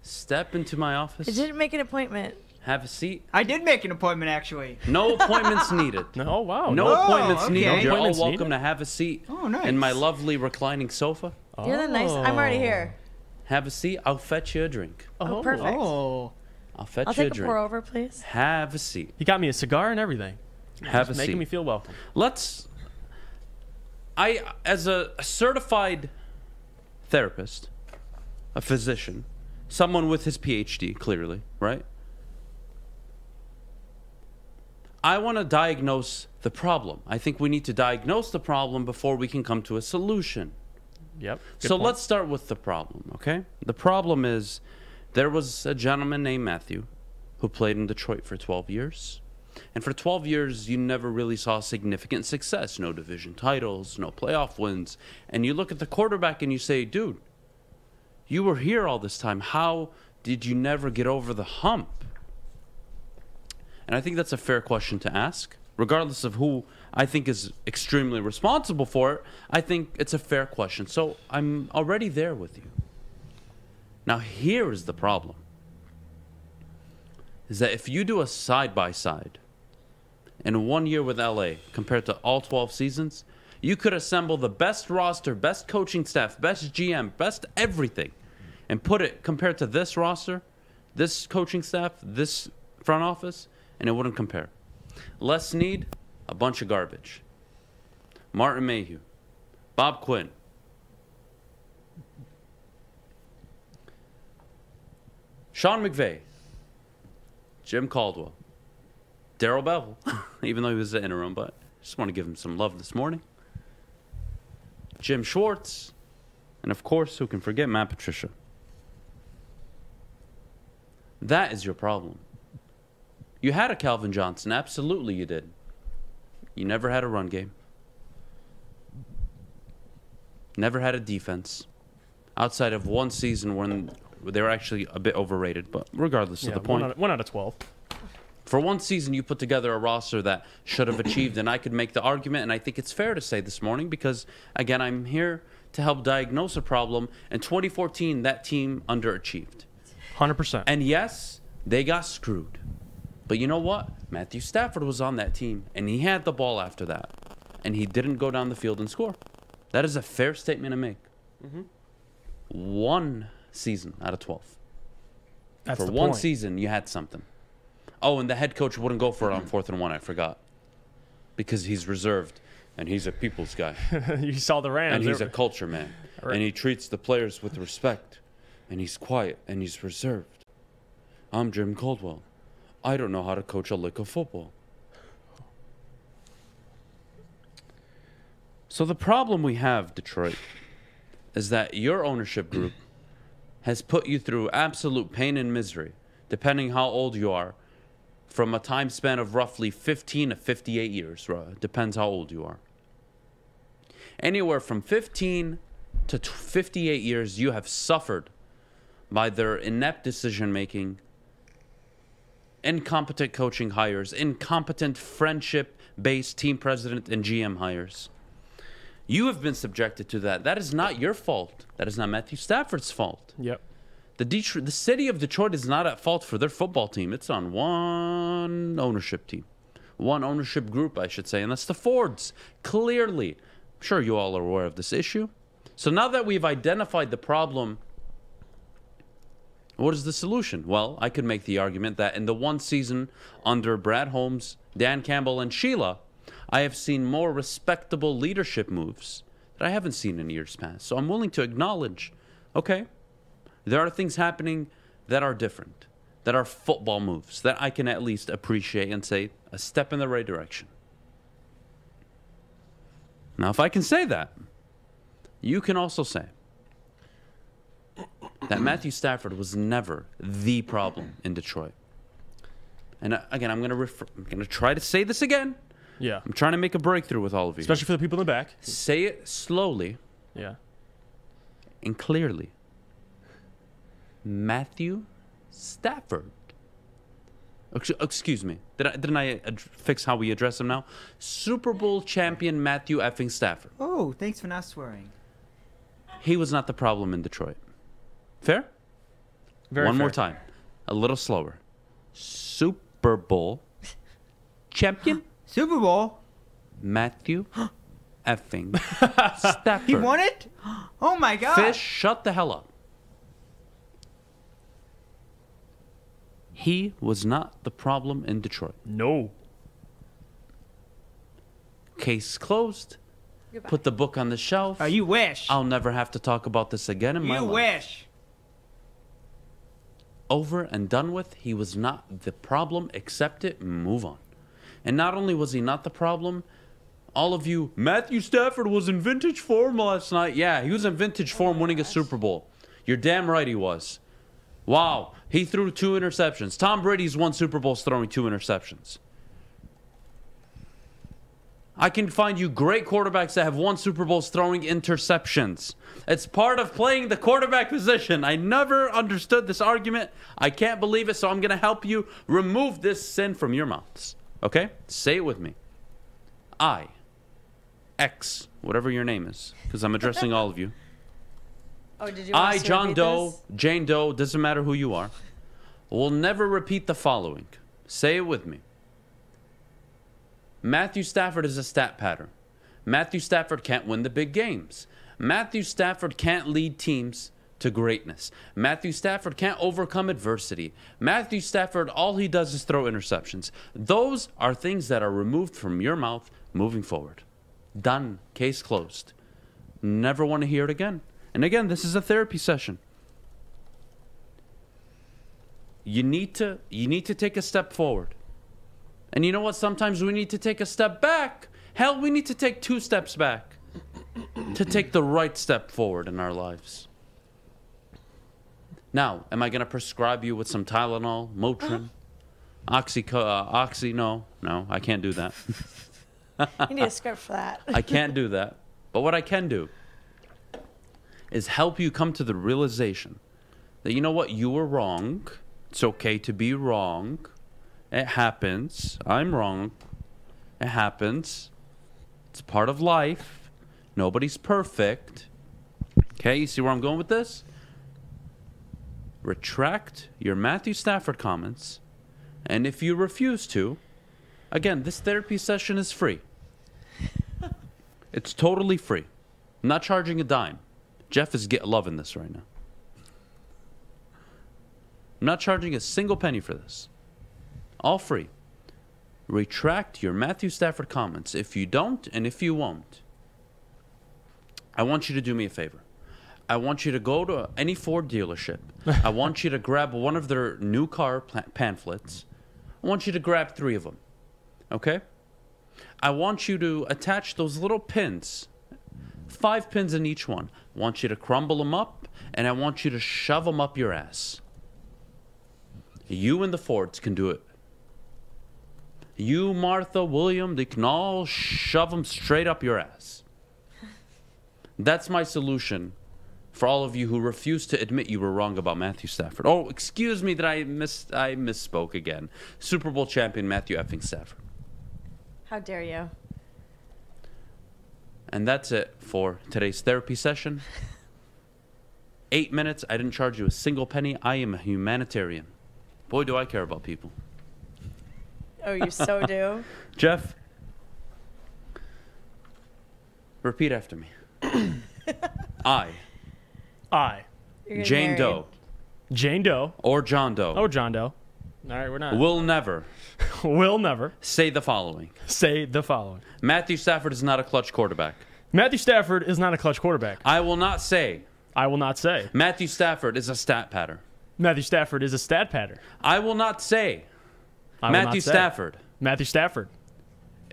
Step into my office. I didn't make an appointment. Have a seat. I did make an appointment, actually. No appointments needed. Oh, wow. No appointments okay. needed. No You're all appointments welcome needed? to have a seat Nice. in my lovely reclining sofa. You're the nice. I'm already here. Have a seat. I'll fetch you a drink. Oh, perfect. Oh. I'll fetch I'll you a take a drink. pour over, please. Have a seat. He got me a cigar and everything. Have a Making seat. me feel welcome. As a certified therapist, a physician, someone with his PhD, clearly, right? I want to diagnose the problem. I think we need to diagnose the problem before we can come to a solution. Yep. So let's start with the problem, okay? The problem is there was a gentleman named Matthew who played in Detroit for 12 years. And for 12 years, you never really saw significant success. No division titles, no playoff wins. And you look at the quarterback and you say, dude, you were here all this time. How did you never get over the hump? And I think that's a fair question to ask. Regardless of who I think is extremely responsible for it, I think it's a fair question. So I'm already there with you. Now, here is the problem. Is that if you do a side-by-side in 1 year with LA compared to all 12 seasons, you could assemble the best roster, best coaching staff, best GM, best everything, and put it compared to this roster, this coaching staff, this front office, and it wouldn't compare. Les Snead, a bunch of garbage. Martin Mayhew, Bob Quinn, Sean McVay, Jim Caldwell, Darrell Bevell, even though he was the interim, but I just want to give him some love this morning. Jim Schwartz, and of course, who can forget Matt Patricia? That is your problem. You had a Calvin Johnson, absolutely you did. You never had a run game. Never had a defense. Outside of one season when they were actually a bit overrated, but regardless of the point. 1 out of 12. For one season, you put together a roster that should have achieved, and I could make the argument, and I think it's fair to say this morning, because, again, I'm here to help diagnose a problem. In 2014, that team underachieved. 100%. And yes, they got screwed. But you know what? Matthew Stafford was on that team, and he had the ball after that. And he didn't go down the field and score. That is a fair statement to make. Mm-hmm. One season out of 12. That's for the one point. season, you had something. Oh, and the head coach wouldn't go for it on 4th and 1, I forgot. Because he's reserved, and he's a people's guy. You saw the Rams. And he's a culture man. Right. And he treats the players with respect. And he's quiet, and he's reserved. I'm Jim Caldwell. I don't know how to coach a lick of football. So the problem we have, Detroit, is that your ownership group has put you through absolute pain and misery, depending how old you are, from a time span of roughly 15 to 58 years. Depends how old you are. Anywhere from 15 to 58 years, you have suffered by their inept decision-making, incompetent coaching hires, incompetent friendship-based team president and GM hires. You have been subjected to that. That is not your fault. That is not Matthew Stafford's fault. Yep. The city of Detroit is not at fault for their football team. It's on one ownership team. One ownership group, I should say, and that's the Fords. Clearly. I'm sure you all are aware of this issue. So now that we've identified the problem, what is the solution? Well, I could make the argument that in the one season under Brad Holmes, Dan Campbell, and Sheila, I have seen more respectable leadership moves that I haven't seen in years past. So I'm willing to acknowledge, okay, there are things happening that are different, that are football moves, that I can at least appreciate and say a step in the right direction. Now, if I can say that, you can also say that Matthew Stafford was never the problem in Detroit. And again, I'm going to try to say this again. Yeah. I'm trying to make a breakthrough with all of you. Especially for the people in the back. Say it slowly Yeah. and clearly. Matthew Stafford. Excuse me. Didn't I fix how we address him now? Super Bowl champion Matthew effing Stafford. Oh, thanks for not swearing. He was not the problem in Detroit. Fair? Very One more fair. time. A little slower. Super Bowl champion Super Bowl. Matthew effing Stafford. He won it? Oh my God. Fish, shut the hell up. He was not the problem in Detroit. No. Case closed. Goodbye. Put the book on the shelf. Oh, you wish. I'll never have to talk about this again in my You life. wish. Over and done with. He was not the problem. Accept it. Move on. And not only was he not the problem, all of you, Matthew Stafford was in vintage form last night. Yeah, he was in vintage form winning a Super Bowl. You're damn right he was. Wow, he threw 2 interceptions. Tom Brady's won Super Bowls throwing 2 interceptions. I can find you great quarterbacks that have won Super Bowls throwing interceptions. It's part of playing the quarterback position. I never understood this argument. I can't believe it, so I'm going to help you remove this sin from your mouths. Okay? Say it with me. I, X, whatever your name is, because I'm addressing all of you. Oh, did you want I, us to John repeat Doe, this? Jane Doe, doesn't matter who you are, will never repeat the following. Say it with me. Matthew Stafford is a stat pattern. Matthew Stafford can't win the big games. Matthew Stafford can't lead teams to greatness. Matthew Stafford can't overcome adversity. Matthew Stafford, all he does is throw interceptions. Those are things that are removed from your mouth moving forward. Done. Case closed. Never want to hear it again. And again, this is a therapy session. You need to take a step forward. And you know what? Sometimes we need to take a step back. Hell, we need to take 2 steps back to take the right step forward in our lives. Now, am I going to prescribe you with some Tylenol, Motrin, Oxy? No, I can't do that. You need a script for that. I can't do that. But what I can do is help you come to the realization that, you know what, you were wrong. It's okay to be wrong. It happens. I'm wrong. It happens. It's part of life. Nobody's perfect. Okay, you see where I'm going with this? Retract your Matthew Stafford comments. And if you refuse to, again, this therapy session is free. It's totally free. I'm not charging a dime. Jeff is loving this right now. I'm not charging a single penny for this. All free. Retract your Matthew Stafford comments. If you don't, and if you won't, I want you to do me a favor. I want you to go to any Ford dealership. I want you to grab one of their new car pamphlets. I want you to grab 3 of them. Okay? I want you to attach those little pins. 5 pins in each one. I want you to crumble them up, and I want you to shove them up your ass. You and the Fords can do it. You, Martha, William, they can all shove them straight up your ass. That's my solution for all of you who refuse to admit you were wrong about Matthew Stafford. Oh, excuse me that I misspoke again. Super Bowl champion Matthew effing Stafford. How dare you? And that's it for today's therapy session. 8 minutes. I didn't charge you a single penny. I am a humanitarian. Boy, do I care about people. Oh, you so do. Jeff, repeat after me. I, I, You're getting Jane married. Doe, Jane Doe. or John Doe, Oh, John Doe. All right, we're not. will never Will never say the following. say the following. Matthew Stafford is not a clutch quarterback. Matthew Stafford is not a clutch quarterback. I will not say I will not say. Matthew Stafford is a stat pattern. Matthew Stafford is a stat pattern. I will not say I will Matthew not say. Stafford Matthew Stafford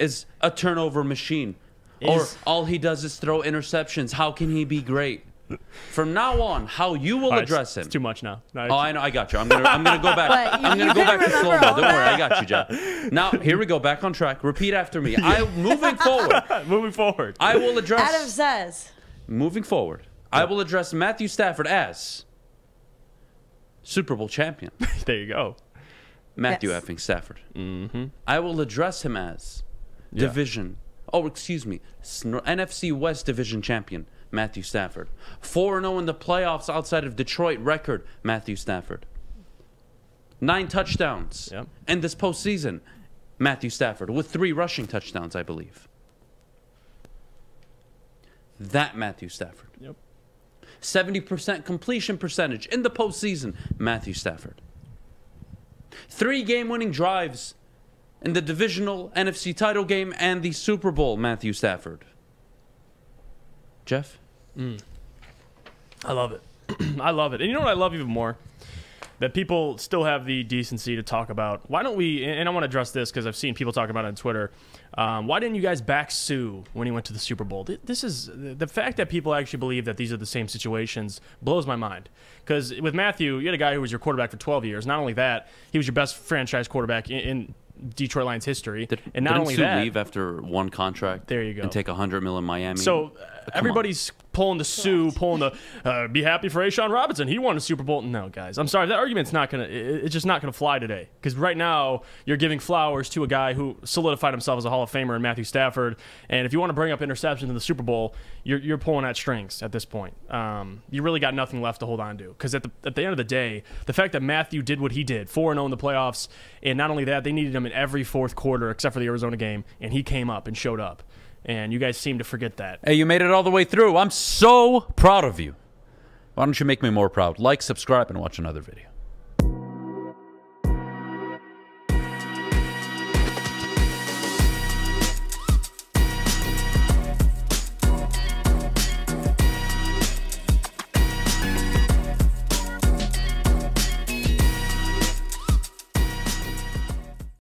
is a turnover machine. Or all he does is throw interceptions. How can he be great? From now on, how you will All right, address him. It's too much now. No, Oh, I know. I got you. I'm gonna go back. But I'm gonna you go back to remember slow mo. all Don't worry. I that. got you, Jeff. Now here we go. Back on track. Repeat after me. Moving forward. Moving forward. I will address. Adam says. Moving forward, I will address Matthew Stafford as Super Bowl champion. There you go. Matthew Yes. effing Stafford. Mm-hmm. I will address him as Yeah. division. Oh, excuse me. NFC West division champion, Matthew Stafford. 4-0 in the playoffs outside of Detroit record, Matthew Stafford. 9 touchdowns Yep. in this postseason, Matthew Stafford, with 3 rushing touchdowns, I believe. That Matthew Stafford. Yep. 70% completion percentage in the postseason, Matthew Stafford. 3 game-winning drives in the divisional NFC title game and the Super Bowl, Matthew Stafford. Jeff? I love it. I love it. And you know what I love even more? That people still have the decency to talk about. Why don't we, and I want to address this because I've seen people talk about it on Twitter. Why didn't you guys back Sue when he went to the Super Bowl? This is, the fact that people actually believe that these are the same situations blows my mind. Because with Matthew, you had a guy who was your quarterback for 12 years. Not only that, he was your best franchise quarterback in Detroit Lions history. And not Didn't only Sue that, leave after 1 contract? There you go. And take $100 million in Miami? So Come everybody's pulling the Sue, pulling the be happy for Ashawn Robinson. He won a Super Bowl. No, guys, I'm sorry. That argument's not gonna. It's just not gonna fly today. Because right now you're giving flowers to a guy who solidified himself as a Hall of Famer in Matthew Stafford. And if you want to bring up interceptions in the Super Bowl, you're pulling at strings at this point. You really got nothing left to hold on to. Because at the end of the day, the fact that Matthew did what he did, 4-0 in the playoffs, and not only that, they needed him in every fourth quarter except for the Arizona game, and he came up and showed up. And you guys seem to forget that. Hey, you made it all the way through. I'm so proud of you. Why don't you make me more proud? Like, subscribe, and watch another video.